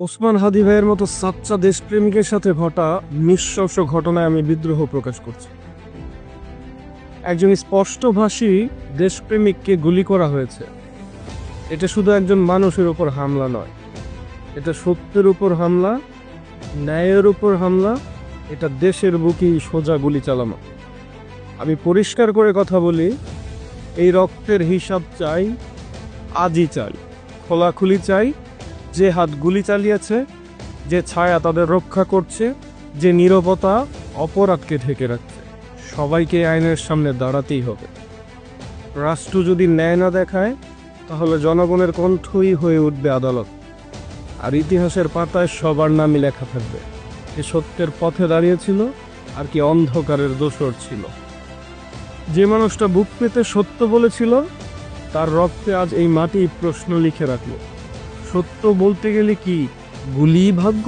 ওসমান হাদি ভাইয়ের মতো সাচ্চা দেশপ্রেমিকের সাথে ঘটা নৃশংস ঘটনায় আমি বিদ্রোহ প্রকাশ করছি। একজন স্পষ্টভাষী দেশপ্রেমিককে গুলি করা হয়েছে। এটা শুধু একজন মানুষের উপর হামলা নয়, এটা সত্যের উপর হামলা, ন্যায়ের উপর হামলা, এটা দেশের বুকেই সোজা গুলি চালানো। আমি পরিষ্কার করে কথা বলি, এই রক্তের হিসাব চাই, আজই চাই, খোলাখুলি চাই। যে হাত গুলি চালিয়েছে, যে ছায়া তাদের রক্ষা করছে, যে নীরবতা অপরাধকে ঢেকে রাখছে, সবাইকে আইনের সামনে দাঁড়াতেই হবে। রাষ্ট্র যদি ন্যায় না দেখায়, তাহলে জনগণের কণ্ঠই হয়ে উঠবে আদালত, আর ইতিহাসের পাতায় সবার নামই লেখা থাকবে কে সত্যের পথে দাঁড়িয়েছিল আর কি অন্ধকারের দোসর ছিল। যে মানুষটা বুক পেতে সত্য বলেছিল, তার রক্তে আজ এই মাটি প্রশ্ন লিখে রাখলো, সত্য বলতে গেলে কি গুলিই ভাগ্য?